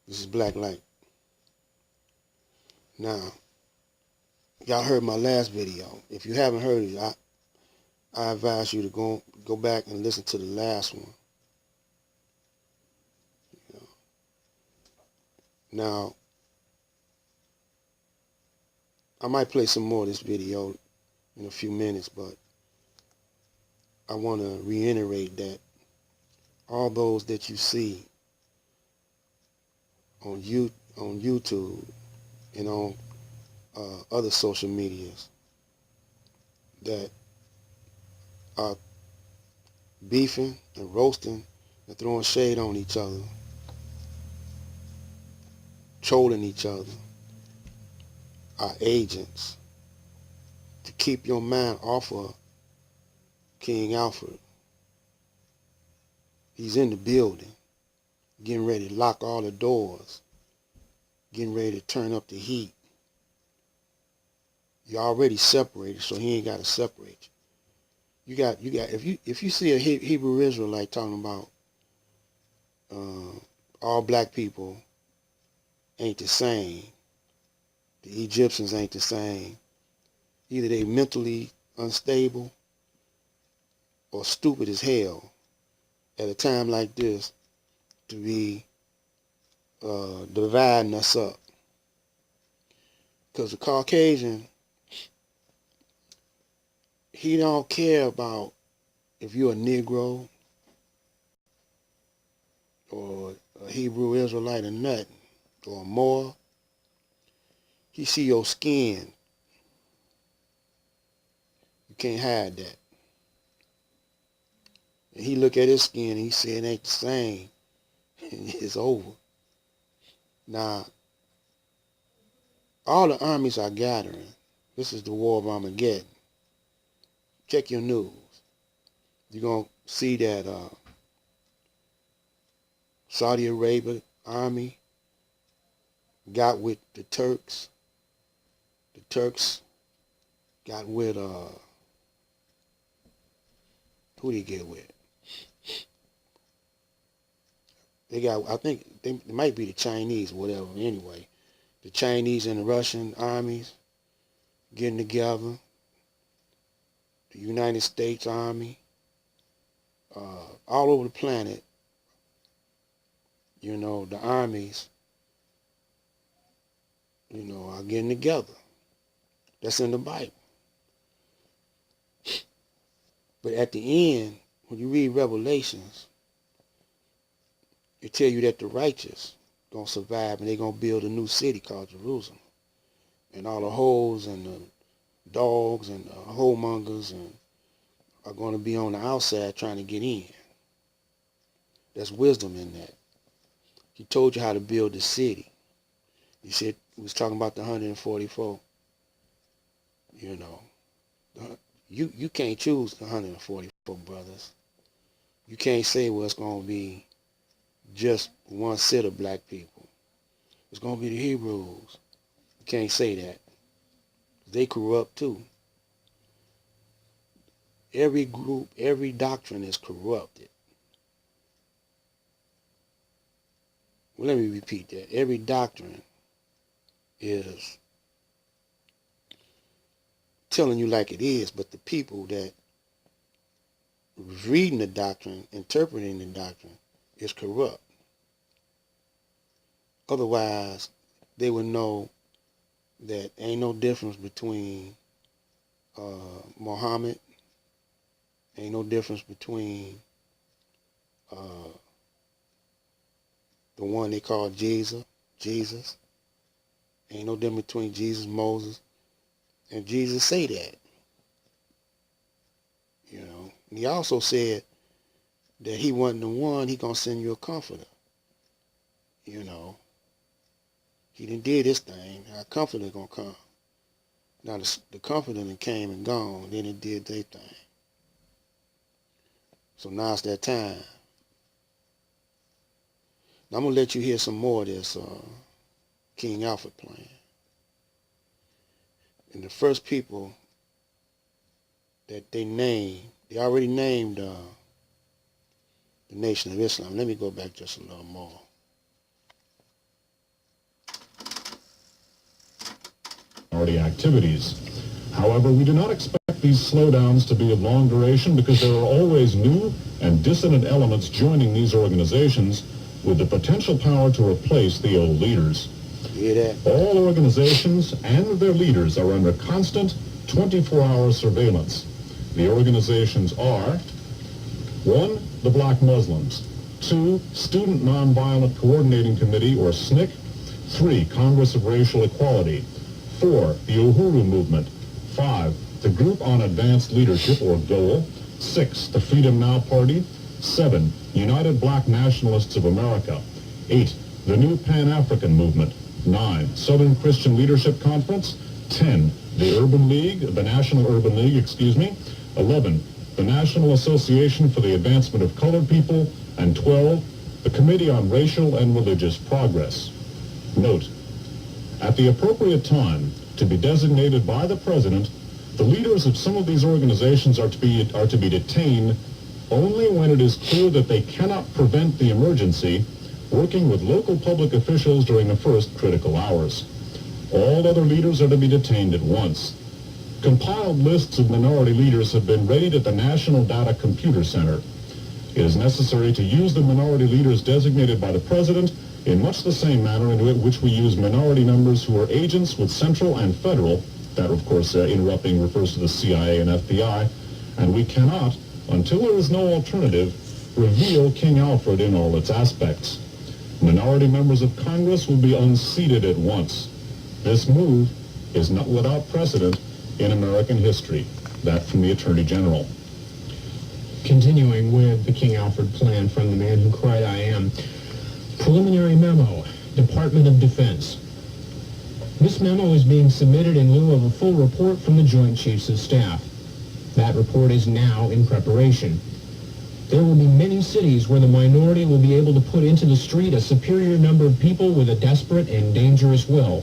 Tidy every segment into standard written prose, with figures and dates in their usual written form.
This is Black Light. Now, y'all heard my last video. If you haven't heard it, I advise you to go back and listen to the last one. Now, I might play some more of this video in a few minutes, but I want to reiterate that all those that you see on YouTube and on other social medias that are beefing and roasting and throwing shade on each other, trolling each other, are agents to keep your mind off of King Alfred. He's in the building, getting ready to lock all the doors, getting ready to turn up the heat. You're already separated, so he ain't got to separate you. If you see a Hebrew Israelite talking about all black people ain't the same, the Egyptians ain't the same, either they mentally unstable or stupid as hell at a time like this to be dividing us up. Because the Caucasian, he don't care about if you're a Negro or a Hebrew Israelite or nothing, or more. He see your skin. You can't hide that. And he look at his skin and he say it ain't the same. And it's over. Now, all the armies are gathering. This is the war of Armageddon. Check your news. You're going to see that Saudi Arabia army got with the Turks. The Turks got with, who did he get with? They got, I think, it might be the Chinese, whatever, anyway. The Chinese and the Russian armies getting together. The United States Army. All over the planet, you know, the armies, you know, are getting together. That's in the Bible. But at the end, when you read Revelations, it tell you that the righteous gonna survive and they're gonna build a new city called Jerusalem. And all the hoes and the dogs and the whoremongers and are gonna be on the outside trying to get in. There's wisdom in that. He told you how to build the city. He said, he was talking about the 144. You know, you can't choose the 144 brothers. You can't say, well, it's going to be just one set of black people. It's going to be the Hebrews. You can't say that. They corrupt too. Every group, every doctrine is corrupted. Well, let me repeat that. Every doctrine is telling you like it is, but the people that reading the doctrine, interpreting the doctrine, is corrupt. Otherwise, they would know that ain't no difference between Muhammad, ain't no difference between the one they call Jesus, ain't no difference between Jesus, Moses, and Jesus say that. You know, and he also said that he wasn't the one, he gonna send you a comforter. You know, he done did his thing, our comforter gonna come. Now the comforter done came and gone, then it did their thing. So now it's that time. Now I'm gonna let you hear some more of this King Alfred plan. And the first people that they already named the Nation of Islam. Let me go back just a little more. minority activities. However, we do not expect these slowdowns to be of long duration because there are always new and dissident elements joining these organizations with the potential power to replace the old leaders. Hear that? All organizations and their leaders are under constant 24-hour surveillance. The organizations are: 1. The Black Muslims. 2. Student Nonviolent Coordinating Committee, or SNCC. 3. Congress of Racial Equality. 4. The Uhuru Movement. 5. The Group on Advanced Leadership, or GOAL. 6. The Freedom Now Party. 7. United Black Nationalists of America. 8. The New Pan-African Movement. 9. Southern Christian Leadership Conference. 10. The Urban League, the National Urban League, 11. The National Association for the Advancement of Colored People. And 12. The Committee on Racial and Religious Progress. Note: at the appropriate time, to be designated by the President, the leaders of some of these organizations are to be detained only when it is clear that they cannot prevent the emergency, working with local public officials during the first critical hours. All other leaders are to be detained at once. Compiled lists of minority leaders have been readied at the National Data Computer Center. It is necessary to use the minority leaders designated by the President in much the same manner in which we use minority members who are agents with central and federal, that of course interrupting refers to the CIA and FBI, and we cannot, until there is no alternative, reveal King Alfred in all its aspects. Minority members of Congress will be unseated at once. This move is not without precedent in American history. That from the Attorney General. Continuing with the King Alfred plan from the man who cried I am. Preliminary memo, Department of Defense. This memo is being submitted in lieu of a full report from the Joint Chiefs of Staff. That report is now in preparation. There will be many cities where the minority will be able to put into the street a superior number of people with a desperate and dangerous will.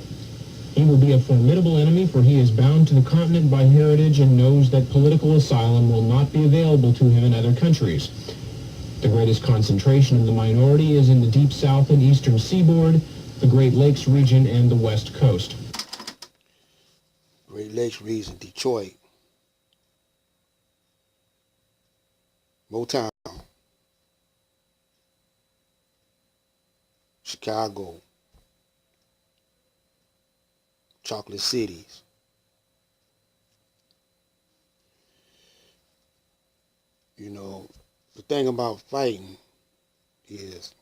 He will be a formidable enemy, for he is bound to the continent by heritage and knows that political asylum will not be available to him in other countries. The greatest concentration of the minority is in the Deep South and Eastern Seaboard, the Great Lakes region, and the West Coast. Great Lakes region, Detroit, Motown, Chicago, Chocolate Cities. You know, the thing about fighting is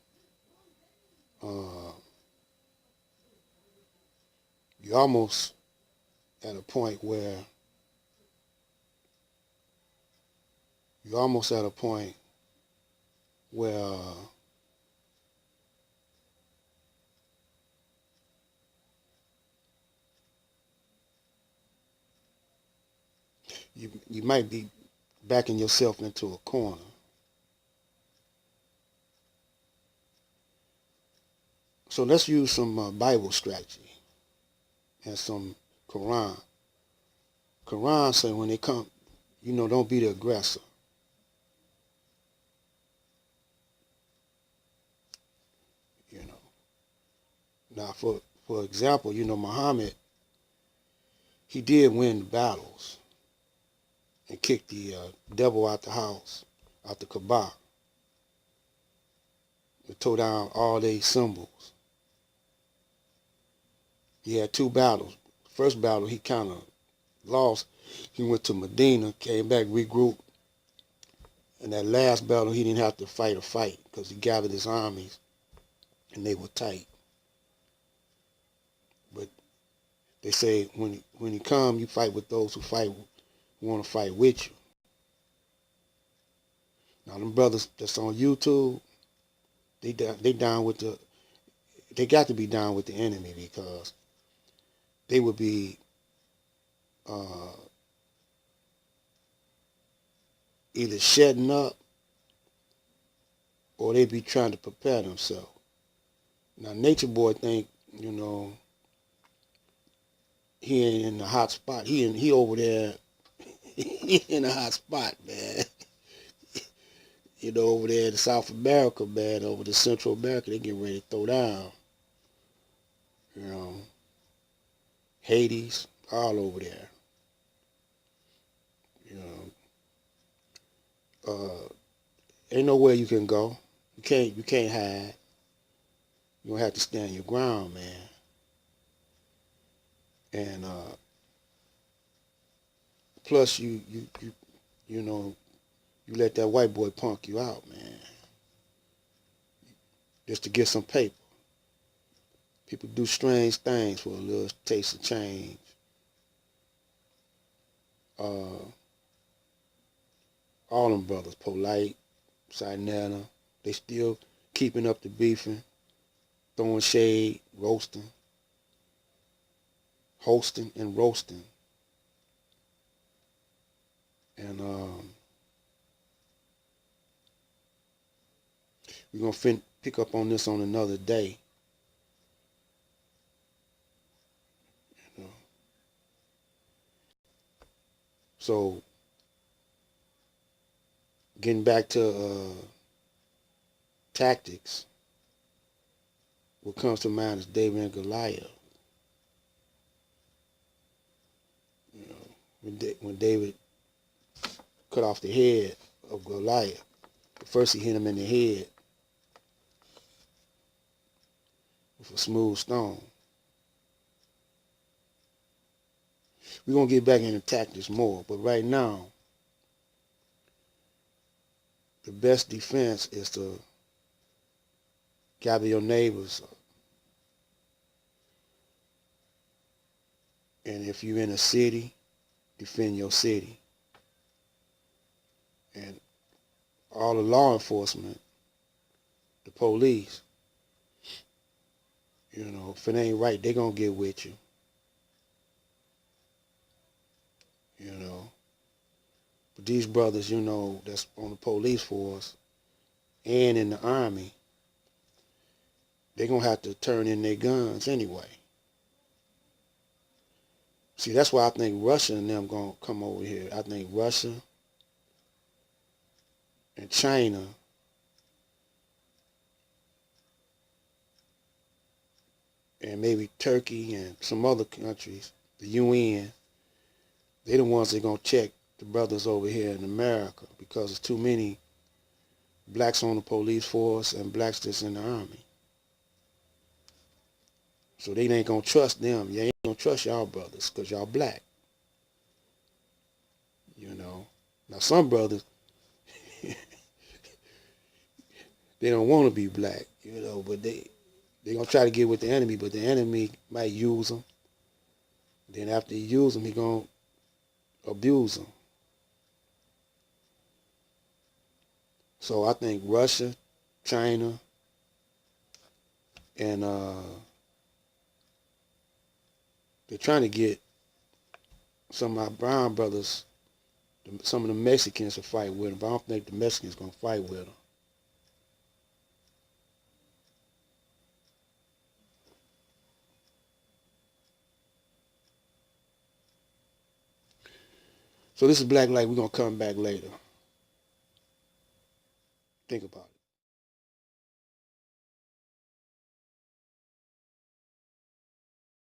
you're almost at a point where you might be backing yourself into a corner. So let's use some Bible strategy and some Quran. Quran say when they come, don't be the aggressor. Now, for example, Muhammad, he did win the battles and kicked the devil out the house, out the Kaaba, and tore down all their symbols. He had two battles. First battle, he kind of lost. He went to Medina, came back, regrouped. And that last battle, he didn't have to fight a fight because he gathered his armies and they were tight. But they say when you come, you fight with those who want to fight with you. Now, them brothers that's on YouTube, they down with they got to be down with the enemy because they would be either shutting up or they be trying to prepare themselves. Now, Nature Boy think, he ain't in the hot spot. He over there, he in a hot spot, man. Over there in South America, man, over to Central America, they getting ready to throw down. Hades, all over there. You know, ain't nowhere you can go. You can't hide. You gonna have to stand your ground, man. And plus, you know, you let that white boy punk you out, man, just to get some paper. People do strange things for a little taste of change. All them brothers, Polite, Sinetta, they still keeping up the beefing, throwing shade, roasting, hosting, and roasting. And we're going to pick up on this on another day. You know. So, getting back to tactics, what comes to mind is David and Goliath. You know, when David cut off the head of Goliath, first he hit him in the head with a smooth stone. We're going to get back into tactics more, but right now, the best defense is to gather your neighbors. And if you're in a city, defend your city. And all the law enforcement, the police, you know, if it ain't right, they going to get with you. You know. But these brothers, you know, that's on the police force and in the army, they're going to have to turn in their guns anyway. See, that's why I think Russia and them going to come over here. I think Russia and China and maybe Turkey and some other countries, the UN, they're the ones that are going to check the brothers over here in America because there's too many blacks on the police force and blacks that's in the army. So they ain't going to trust them. You ain't going to trust y'all brothers because y'all black. You know. Now some brothers, they don't want to be black, you know, but they're going to try to get with the enemy, but the enemy might use them. Then after he uses them, he going to abuse them. So I think Russia, China, and they're trying to get some of my brown brothers, some of the Mexicans to fight with them, but I don't think the Mexicans going to fight with them. So this is Black Light. We're going to come back later. Think about it.